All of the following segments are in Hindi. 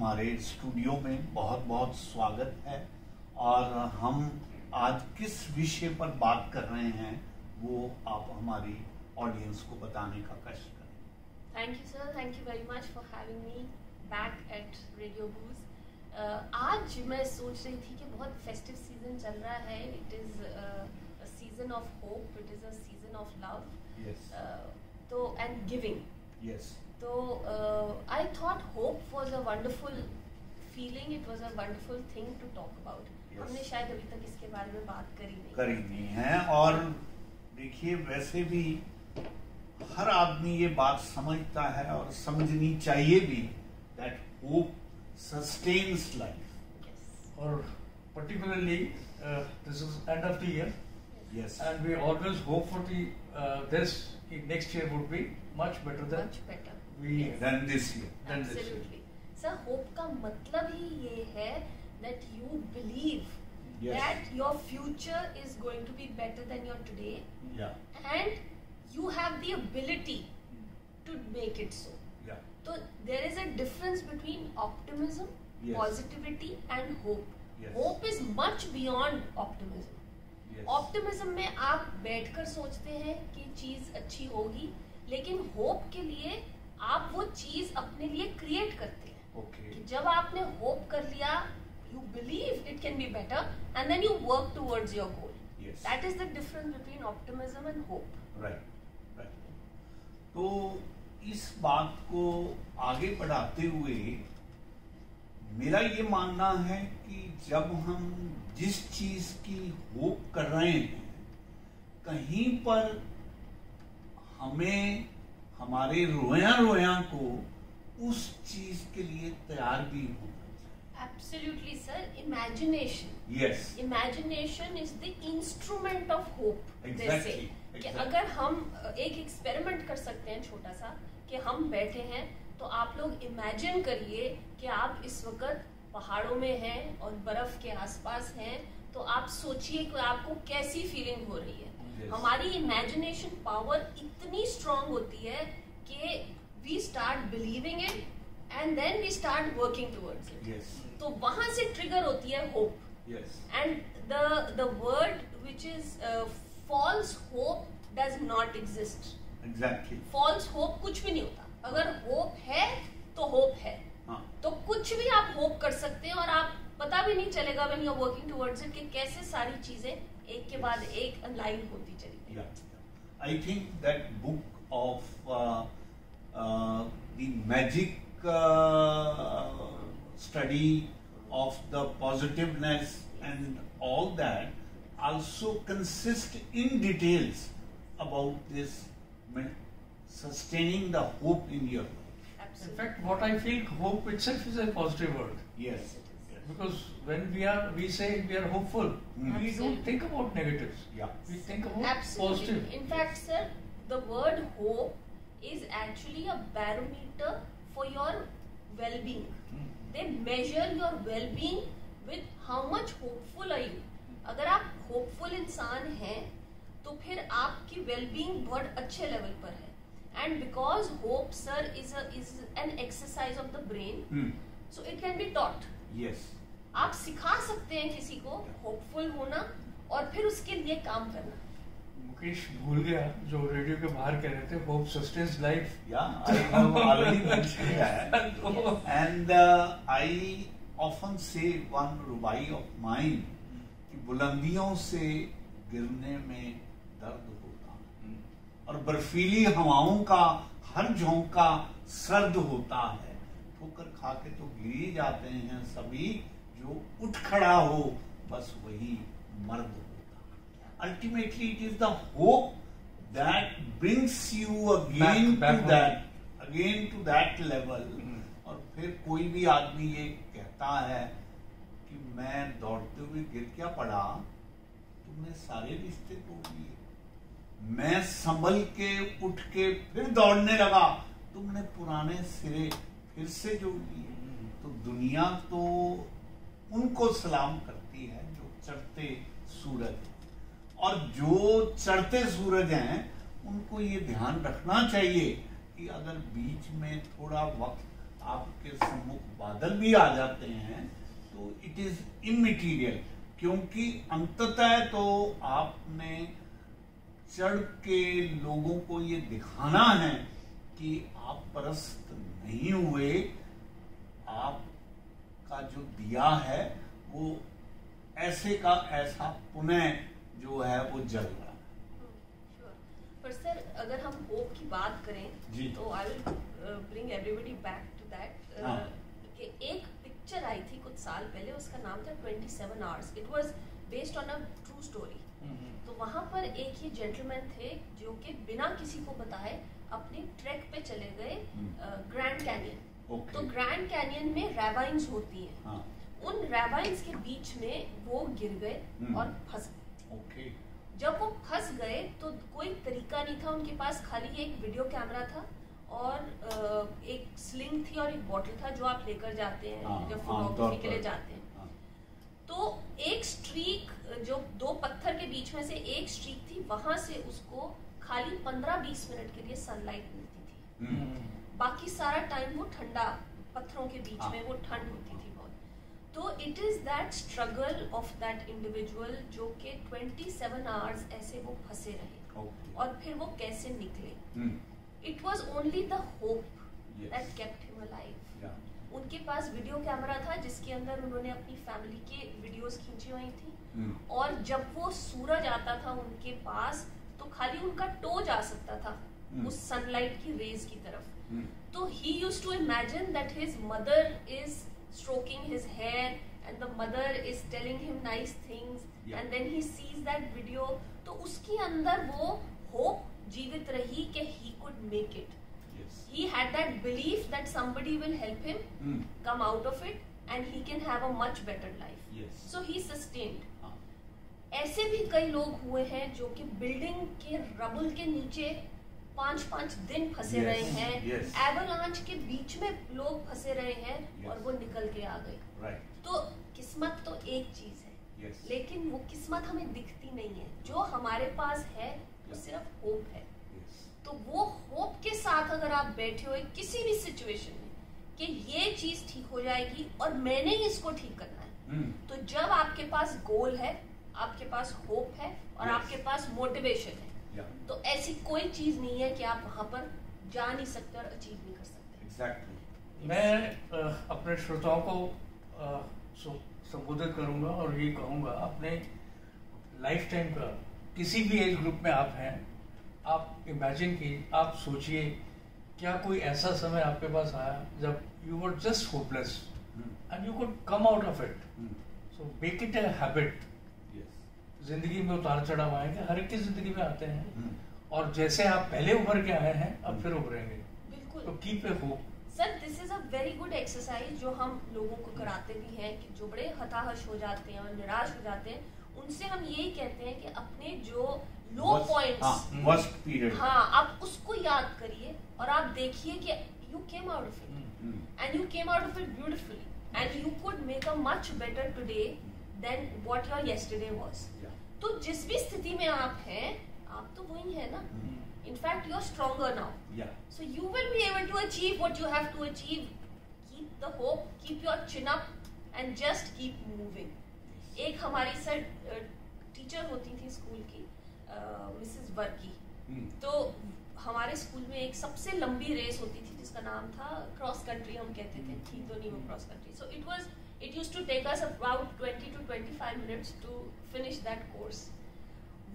हमारे स्टूडियो में बहुत बहुत स्वागत है। और हम आज किस विषय पर बात कर रहे हैं वो आप हमारी ऑडियंस को बताने का कष्ट करें। Thank you sir, thank you very much for having me back at radio बूज। आज मैं सोच रही थी कि बहुत फेस्टिव सीजन चल रहा है। It is a season of hope, it is a season of love तो एंड गिविंग। यस। तो I thought hope was a wonderful feeling, it was a wonderful thing to talk about. हमने शायद अभी तक इसके बारे में बात करी नहीं है। और देखिए, वैसे भी हर आदमी ये बात समझता है और समझनी चाहिए भी दैट होप सस्टेन्स लाइफ। और particularly this is end of the year. Yes. And we always hope for the this next year would be much better than than this year. Absolutely. Sir, hope का मतलब ही ये है that you believe that your future is going to be better than your today. Yeah. And you have the ability to make it so. Yeah. So there is a difference between optimism, positivity and hope. Yes. Hope is much beyond optimism. Yes. Optimism में आप बैठकर सोचते हैं कि चीज अच्छी होगी, लेकिन होप के लिए आप वो चीज अपने लिए क्रिएट करते हैं। Okay. कि जब आपने होप कर लिया, you believe it can be better and then you work towards your goal. That is the difference between optimism and hope. Right. तो इस बात को आगे बढ़ाते हुए मेरा ये मानना है कि जब हम जिस चीज की होप कर रहे हैं, कहीं पर हमें हमारे रोया को उस चीज के लिए तैयार भी होना चाहिए। Absolutely sir, imagination. Yes. Imagination is the instrument of hope. Exactly. कि अगर हम एक एक्सपेरिमेंट कर सकते हैं छोटा सा, कि हम बैठे हैं तो आप लोग इमेजिन करिए कि आप इस वक्त पहाड़ों में हैं और बर्फ के आसपास हैं, तो आप सोचिए कि आपको कैसी फीलिंग हो रही है। हमारी इमेजिनेशन पावर इतनी स्ट्रांग होती है कि we start believing it and then we start working towards it. तो वहां से ट्रिगर होती है hope. And the word which is false hope does not exist. Exactly. False hope कुछ भी नहीं होता। अगर होप है तो होप है। तो कुछ भी आप होप कर सकते हैं और आप पता भी नहीं चलेगा when you are working towards it कि कैसे सारी चीजें एक के बाद एक अलाइन होती चली। I think that book of the magic study of the positiveness and all that also consist in details about this sustaining the hope in your life. Absolutely. In fact, what I feel, hope itself is a positive word. Yes. Because when we say we are hopeful, we don't think about negatives. Yeah. We think about positive. In fact, sir, the word hope is actually a barometer for your well-being. They measure your well-being with how much hopeful are you. अगर आप hopeful इंसान हैं, तो फिर आपकी well-being बहुत अच्छे लेवल पर है। And because hope, sir, is an exercise of the brain, so it can be taught. Yes. आप सिखा सकते हैं किसी को होपफुल होना और फिर उसके लिए काम करना। मुकेश भूल गया जो रेडियो के बाहर कह रहे थे, hope sustains life. Yeah, I have already mentioned that. And I often say one rubai of mine कि बुलंदियों से गिरने में दर्द होता और बर्फीली हवाओं का हर झोंका सर्द होता है। ठोकर खा के तो गिर ही जाते हैं सभी, जो उठ खड़ा हो बस वही मर्द होता। Ultimately it is the hope that brings you again to that level. और फिर कोई भी आदमी ये कहता है कि मैं दौड़ते हुए गिर क्या पड़ा, तुमने सारे रिश्ते तोड़ दिए। मैं संभल के उठ के फिर दौड़ने लगा, तुमने पुराने सिरे फिर से जोड़ लिए। तो दुनिया तो उनको सलाम करती है जो चढ़ते सूरज, और जो चढ़ते सूरज हैं उनको ये ध्यान रखना चाहिए कि अगर बीच में थोड़ा वक्त आपके सम्मुख बादल भी आ जाते हैं तो इट इज इमटीरियल, क्योंकि अंततः तो आपने चढ़ के लोगों को ये दिखाना है कि आप परस्त नहीं हुए, आपका जो दिया है वो ऐसे का ऐसा पुनः जो है वो जल रहा है। पर सर अगर हम होप की बात करें जी। तो I will bring everybody back to that कि एक पिक्चर आई थी कुछ साल पहले, उसका नाम था 27 hours. It was based on a true story. तो वहां पर एक ही जेंटलमैन थे जो कि बिना किसी को बताए अपनी ट्रैक पे चले गए ग्रैंड कैनियन। तो ग्रैंड कैनियन में रैवाइन्स होती हैं। हाँ। उन रैवाइन्स के बीच में वो गिर गए और फंस गए। जब वो फंस गए तो कोई तरीका नहीं था उनके पास, खाली एक वीडियो कैमरा था और एक स्लिंग थी और एक बॉटल था जो आप लेकर जाते हैं जब फोटोग्राफी के लिए जाते हैं। तो एक स्ट्रीक जो दो पत्थर के बीच में से एक स्ट्रीक थी, वहां से उसको खाली 15-20 मिनट के लिए सनलाइट मिलती थी। बाकी सारा टाइम वो ठंडा, पत्थरों के बीच में वो ठंड होती थी बहुत। तो it is that struggle of that individual जो कि 27 आवर्स ऐसे वो फंसे रहे और फिर वो कैसे निकले। It was only the hope that kept him alive. उनके पास वीडियो कैमरा था जिसके अंदर उन्होंने अपनी फैमिली के वीडियोस खींची हुई थी और जब वो सूरज आता था उनके पास तो खाली उनका टो जा सकता था उस सनलाइट की रेज की तरफ। तो he used to imagine that his mother is stroking his hair and the mother is telling him nice things and then he sees that video। तो उसके अंदर वो hope जीवित रही कि he could make it। He had that belief that somebody will help him come out of it and he can have a much better life। So he sustained। ऐसे भी कई लोग हुए हैं जो कि बिल्डिंग के रबल के नीचे 5-5 दिन फंसे रहे हैं, एवलांच के बीच में लोग फंसे रहे हैं और वो निकल के आ गए। तो किस्मत तो एक चीज है, लेकिन वो किस्मत हमें दिखती नहीं है। जो हमारे पास है वो सिर्फ होप है। तो वो होप के साथ अगर आप बैठे हो किसी भी सिचुएशन में कि ये चीज ठीक हो जाएगी और मैंने ही इसको ठीक करना है, तो जब आपके पास गोल है, आपके पास होप है और आपके पास मोटिवेशन है, तो ऐसी कोई चीज नहीं है कि आप वहां पर जा नहीं सकते और अचीव नहीं कर सकते। Exactly। मैं अपने श्रोताओं को संबोधित करूंगा और ये कहूंगा, अपने लाइफ टाइम का किसी भी एज ग्रुप में आप हैं, आप इमेजिन कीजिए, आप सोचिए क्या कोई ऐसा समय आपके पास आया जब you were just hopeless and you could come out of it. So make it a habit. जिंदगी में उतार चढ़ाव आएंगे, हर एक की जिंदगी में आते हैं और जैसे आप पहले उभर के आए हैं अब फिर उभरेंगे। बिल्कुल। तो keep a hope. Sir this is a very good exercise जो हम लोगों को कराते भी हैं कि जो बड़े हताश हो जाते हैं और निराश हो जाते हैं, उनसे हम यही कहते हैं कि अपने जो लो पॉइंट्स, वर्स्ट पीरियड, आप उसको याद करिए और आप देखिए कि you came out of it and you came out of it beautifully and you could make a much better today than what your yesterday was. तो जिस भी स्थिति में आप हैं, आप तो वही है ना। In fact, you're stronger now. So you will be able to achieve what you have to achieve. Keep the hope, keep your chin up, and just keep moving. एक हमारी सर टीचर होती थी स्कूल की, मिसेस वर्की। तो हमारे स्कूल में एक सबसे लंबी रेस होती थी जिसका नाम था क्रॉस कंट्री, हम कहते थे, थी तो नहीं वो cross country. So it used to take us about 20 to 25 minutes to finish that course।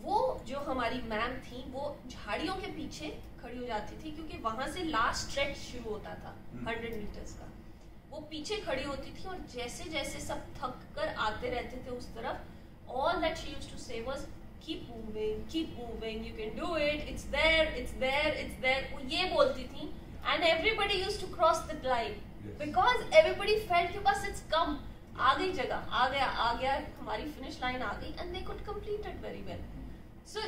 वो जो हमारी मैम थी वो झाड़ियों के पीछे खड़ी हो जाती थी क्योंकि वहां से लास्ट स्ट्रेच शुरू होता था 100 मीटर्स का। वो पीछे खड़ी होती थी और जैसे जैसे सब थक कर आते रहते थे उस तरफ, all that she used to say was keep moving, you can do it, it's there। वो ये बोलती थी and everybody used to cross the line because everybody felt कि बस it's come, आ गई जगह, आ गया हमारी फिनिश लाइन आ गई and they could complete it very well। So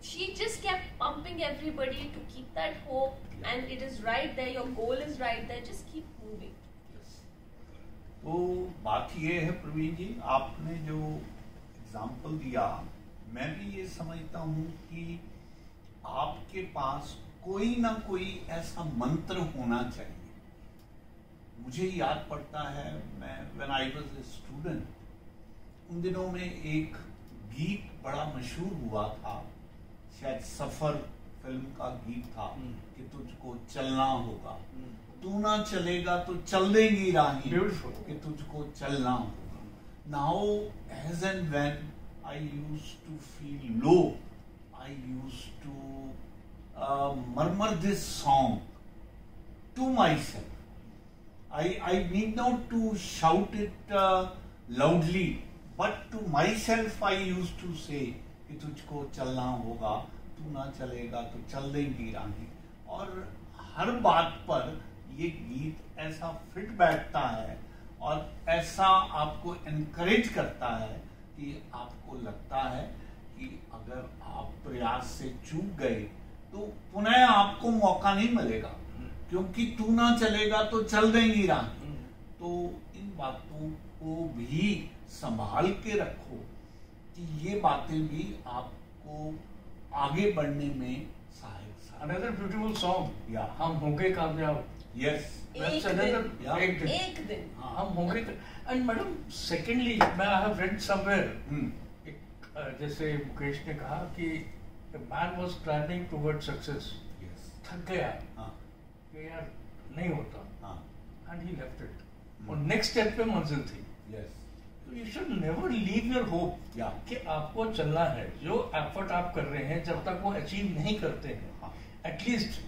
she just kept pumping everybody to keep that hope and it is right there, your goal is right there, just keep moving। तो बात ये है प्रवीण जी, आपने जो एग्जाम्पल दिया, मैं भी ये समझता हूँ कि आपके पास कोई ना कोई ऐसा मंत्र होना चाहिए मुझे याद पड़ता है, मैं when I was a student, उन दिनों में एक गीत बड़ा मशहूर हुआ था, शायद सफर फिल्म का गीत था कि तुझको चलना होगा, तू ना चलेगा तो चल देंगी राही, कि तुझको चलना होगा। Now as and when I used to feel low, I used to murmur this song to myself. I need not to shout it loudly, but to myself I used to say कि तुझको चलना होगा, तू ना चलेगा तो चल देंगी राही। और हर बात पर ये गीत ऐसा फिट बैठता है और ऐसा आपको एनकरेज करता है कि आपको लगता है कि अगर आप प्रयास से चूक गए तो पुनः आपको मौका नहीं मिलेगा, क्योंकि तू ना चलेगा तो चल देंगी राही। तो इन बातों को भी संभाल के रखो कि ये बातें भी आपको आगे बढ़ने में सहायक। Another beautiful song, Yeah. हम होंगे कामयाब। Yes. That's एक another दिन, Yeah. एक दिन। हम होंगे। And madam, secondly, मैं I have read somewhere, जैसे मुकेश ने कहा कि a man was planning towards success, Yes. थक गया हाँ, कि यार नहीं होता, हाँ, and he left it. और नेक्स्ट स्टेप पे मंजिल थी। yes. तो you should never leave your hope Yeah. कि आपको चलना है। जो एफर्ट आप कर रहे हैं जब तक वो अचीव नहीं करते हैं, हाँ, at least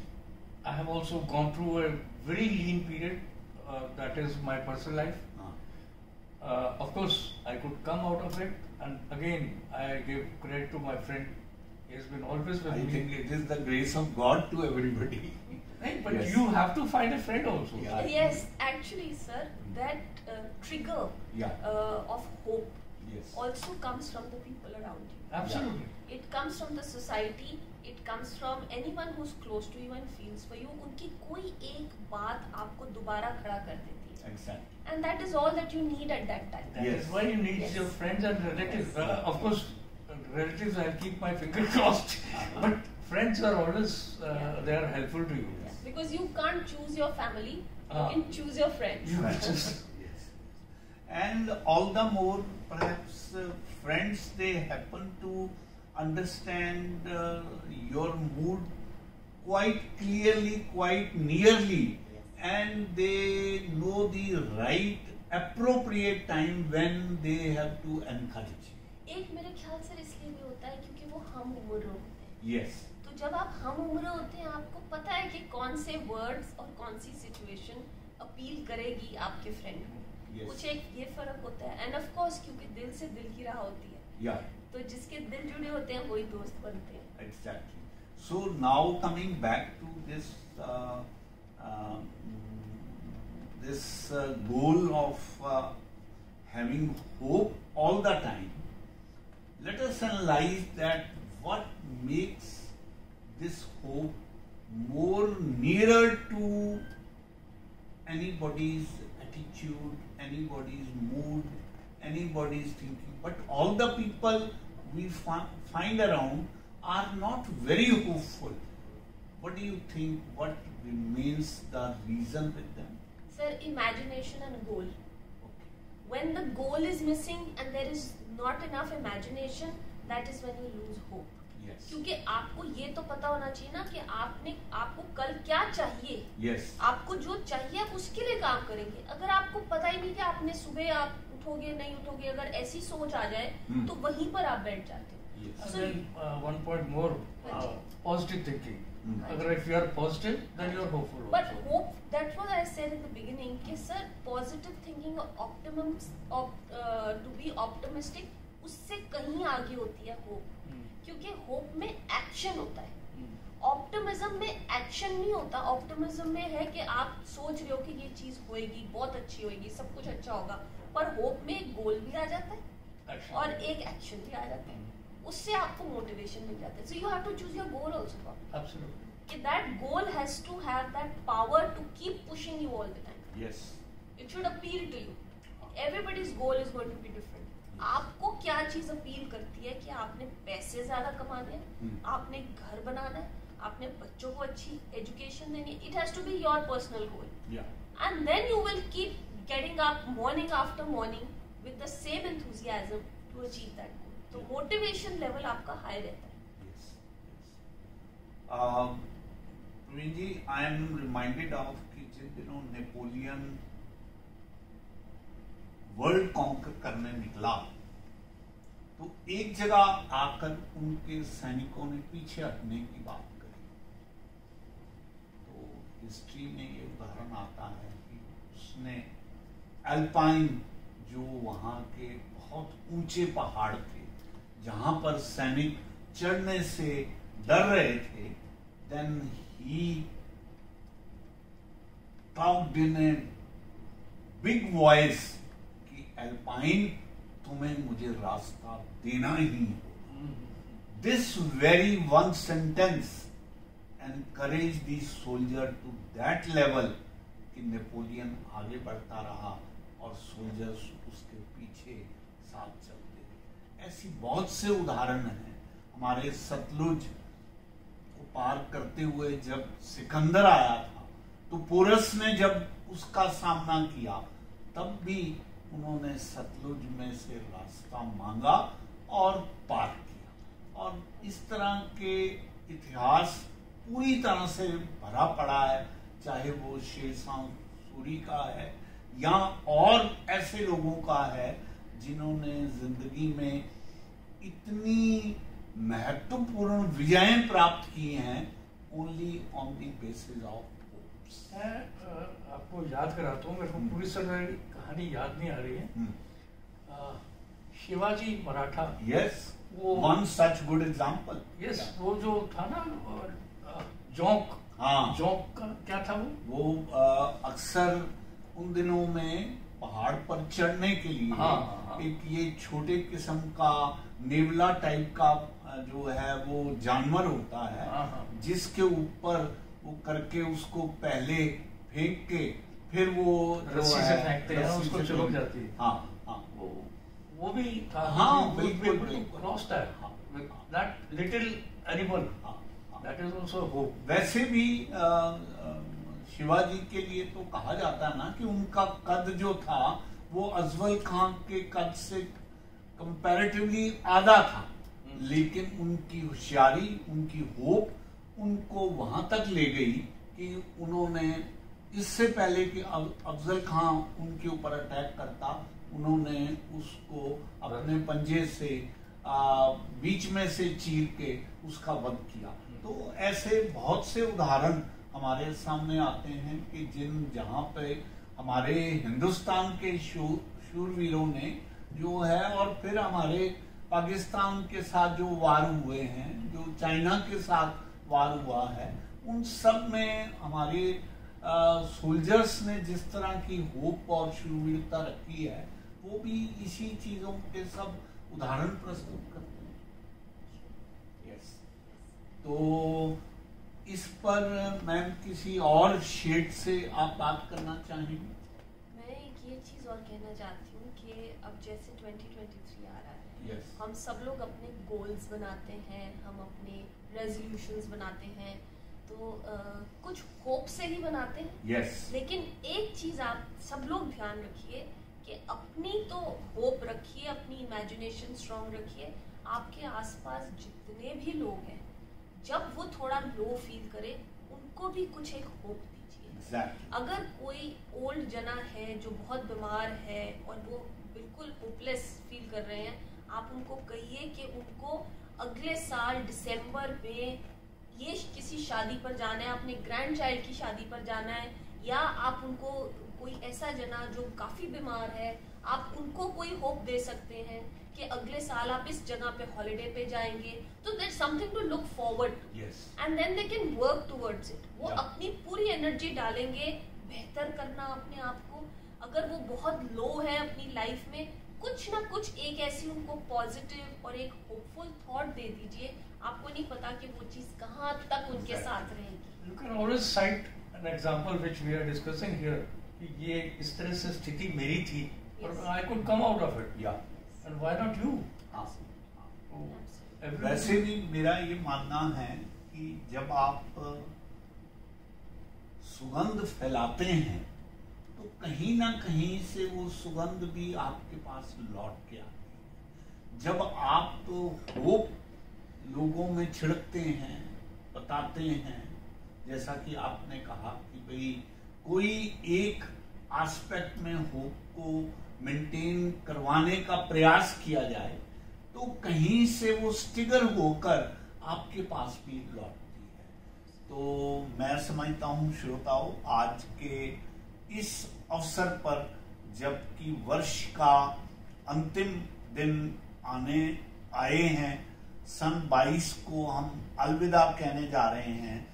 I have also gone through a very lean period, that is my personal life. हाँ, Of course, I could come out of it, and again, I give credit to my friend. He has been always with I me. think it is the grace of God to everybody. Right, but Yes. you have to find a friend also. Yeah. Yes, actually, sir, that trigger Yeah. of hope Yes. also comes from the people around you. Absolutely. It comes from the society. It comes from anyone who's close to you and feels for you. उनकी कोई एक बात आपको दोबारा खड़ा कर देती है. Exactly. And that is all that you need at that time. That Yes. is why you need Yes. your friends and relatives. Of course, relatives, I'll keep my finger crossed. But friends are always, they are helpful to you. Yes. Because you can't choose your family. You Ah. can choose your friends. Yes. And all the more, perhaps friends, they happen to understand your mood quite clearly, quite nearly, and they know the right, appropriate time when they have to encourage. एक मेरे ख्याल से इसलिए भी होता है क्योंकि वो हम उम्र होते हैं. Yes. तो जब आप हम उम्र होते हैं आपको पता है कि कौन से वर्ड्स और कौन सी सिचुएशन अपील करेगी आपके फ्रेंड को. Yes. कुछ एक ये फर्क होता है. एंड ऑफ कोर्स क्योंकि दिल से दिल की राह होती है, Yeah. तो जिसके दिल जुड़े होते हैं वही दोस्त बनते हैं. Exactly. So now coming back to this goal of having hope all the time, let us analyze that what makes this hope more nearer to anybody's attitude, anybody's mood, anybody's thinking. But all the people we find around are not very hopeful. What do you think? What remains the reason with them? Sir, imagination and goal. Okay. When the goal is missing and there is not enough imagination, that is when you lose hope. Yes. क्योंकि आपको ये तो पता होना चाहिए ना कि आपको कल क्या चाहिए. Yes. आपको जो चाहिए आप उसके लिए काम करेंगे. अगर आपको पता ही नहीं कि आपने सुबह आप उठोगे नहीं उठोगे, अगर ऐसी सोच आ जाए तो वहीं पर आप बैठ जाते हो. Yes. And then one point more, positive thinking. अगर if you are positive, then you are hopeful But also. hope, that's what I said in the beginning कि sir positive thinking और to be optimistic उससे कहीं आगे होती है hope. क्योंकि होप में एक्शन होता है. ऑप्टिमिज्म में एक्शन नहीं होता. ऑप्टिमिज्म में है कि आप सोच रहे हो कि ये चीज होएगी, बहुत अच्छी होएगी, सब कुछ अच्छा होगा, पर होप में एक गोल भी आ जाता है Action. और एक एक्शन भी आ जाता है. उससे आपको मोटिवेशन मिल जाता है. So you have to choose your goal also. Absolutely. कि that goal has to have that power to keep pushing you all the time. Yes. It should appeal to you. Everybody's goal is going to be different. आपको क्या चीज अपील करती है कि आपने पैसे ज्यादा कमाने हैं, आपने घर बनाना है, आपने बच्चों को अच्छी एजुकेशन देनी है. It has to be your personal goal. Yeah. and then you will keep getting up morning after morning with the same enthusiasm to achieve that goal. तो motivation level आपका high रहता है. Yes, yes. Praveen ji, I am reminded of कि जिन दिनों नेपोलियन वर्ल्ड कॉन्कर करने निकला तो एक जगह आकर उनके सैनिकों ने पीछे हटने की बात करी. तो हिस्ट्री में ये उदाहरण आता है कि उसने अल्पाइन, जो वहां के बहुत ऊंचे पहाड़ थे जहां पर सैनिक चढ़ने से डर रहे थे, then he talked in a big voice कि अल्पाइन, तुम्हें मुझे रास्ता देना ही होगा. This very one sentence encourage the soldier to that level कि नेपोलियन आगे बढ़ता रहा और सोल्जर्स उसके पीछे साथ चलते रहे. ऐसी बहुत से उदाहरण हैं. हमारे सतलुज को पार करते हुए जब सिकंदर आया था तो पोरस ने जब उसका सामना किया तब भी उन्होंने सतलुज में से रास्ता मांगा और पार किया. और इस तरह के इतिहास पूरी तरह से भरा पड़ा है, चाहे वो शेरशाह सूरी का है या और ऐसे लोगों का है जिन्होंने जिंदगी में इतनी महत्वपूर्ण विजयें प्राप्त की हैं only on the basis of hopes. मैं आपको याद कराता हूँ, मेरे को पूरी तरह कहानी याद नहीं आ रही है. शिवाजी मराठा, यस, वो one such good example. Yes, वो जो था ना जोंक, हाँ, जोंक का क्या था वो अक्सर उन दिनों में पहाड़ पर चढ़ने के लिए हाँ. एक ये छोटे किस्म का नेवला टाइप का जो है वो जानवर होता है, हाँ. जिसके ऊपर वो करके उसको पहले फेंक के फिर वो रस्सी से फेंकते हैं, उसको चुलक जाती है. हाँ हाँ, वो भी था. हाँ, बिल्कुल cross that little animal, that is also hope. वैसे भी शिवाजी के लिए तो कहा जाता है ना कि उनका कद जो था वो अजमल खान के कद से कंपैरेटिवली आधा था, लेकिन उनकी होशियारी, उनकी होप उनको वहां तक ले गई कि उन्होंने इससे पहले कि अफजल खान उनके ऊपर अटैक करता, उन्होंने उसको अपने पंजे से बीच में से चीर के उसका वध किया. तो ऐसे बहुत से उदाहरण हमारे सामने आते हैं कि जहां पे हमारे हिंदुस्तान के शूरवीरों ने जो है, और फिर हमारे पाकिस्तान के साथ जो वार हुए हैं, जो चाइना के साथ वार हुआ है, उन सब में हमारे सोल्जर्स ने जिस तरह की होप और शूरवीरता रखी है, वो भी इसी चीजों के सब उदाहरण प्रस्तुत करते हैं. यस, तो इस पर मैम किसी और शेड से आप बात करना चाहेंगे? मैं एक ये चीज और कहना चाहती हूँ कि अब जैसे 2023 आ रहा है, yes. हम सब लोग अपने गोल्स बनाते हैं, हम अपने रेजोल्यूशंस बनाते हैं, तो कुछ होप से ही बनाते हैं. yes. लेकिन एक चीज आप सब लोग ध्यान रखिए कि अपनी तो होप रखिए, अपनी इमेजिनेशन स्ट्रांग रखिए. आपके आसपास जितने भी लोग हैं, जब वो थोड़ा लो फील करे, उनको भी कुछ एक होप दीजिए. exactly. अगर कोई ओल्ड जना है जो बहुत बीमार है और वो बिल्कुल होपलेस फील कर रहे हैं, आप उनको कहिए कि उनको अगले साल दिसंबर में ये किसी शादी पर जाना है, अपने ग्रैंड चाइल्ड की शादी पर जाना है, या आप उनको कोई ऐसा जना जो काफी बीमार है, आप उनको कोई होप दे सकते हैं कि अगले साल आप इस जगह पे हॉलिडे पे जाएंगे. तो that's something to look forward to, and then they can work towards it. वो अपनी पूरी एनर्जी डालेंगे बेहतर करना अपने आप को. अगर वो बहुत लो है अपनी लाइफ में, कुछ ना कुछ एक ऐसी उनको पॉजिटिव और एक होपफुल थॉट दे दीजिए. आपको नहीं पता कि वो चीज कहाँ तक उनके साथ रहेगी. You can always cite an example which we are discussing here. ये इस तरह से स्थिति मेरी थी और I could come out of it. Yeah. And why not you? वैसे भी मेरा ये मानना है कि जब आप सुगंध फैलाते हैं तो कहीं ना कहीं से वो सुगंध भी आपके पास लौट के आती है। जब आप तो होप लोगों में छिड़कते हैं, बताते हैं, जैसा कि आपने कहा कि भाई कोई एक एस्पेक्ट में होप को मेंटेन करवाने का प्रयास किया जाए, तो कहीं से वो स्टिगर होकर आपके पास भी लौटती है। तो मैं समझता हूँ श्रोताओं, आज के इस अवसर पर जबकि वर्ष का अंतिम दिन आए हैं, सन 22 को हम अलविदा कहने जा रहे हैं,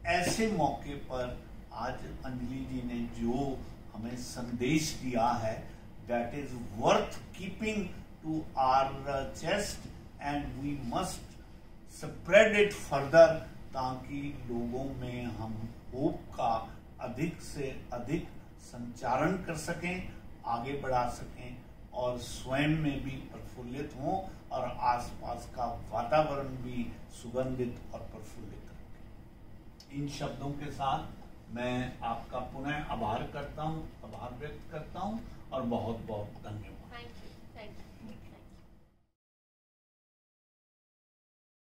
ऐसे मौके पर आज अंजलि जी ने जो हमें संदेश दिया है, that is worth keeping to our chest and we must spread it further, ताकि लोगों में हम होप का अधिक से अधिक संचारण कर सकें, आगे बढ़ा सकें और स्वयं में भी प्रफुल्लित हों और आसपास का वातावरण भी सुगंधित और प्रफुल्लित रखें। इन शब्दों के साथ मैं आपका पुनः आभार व्यक्त करता हूं और बहुत बहुत धन्यवाद।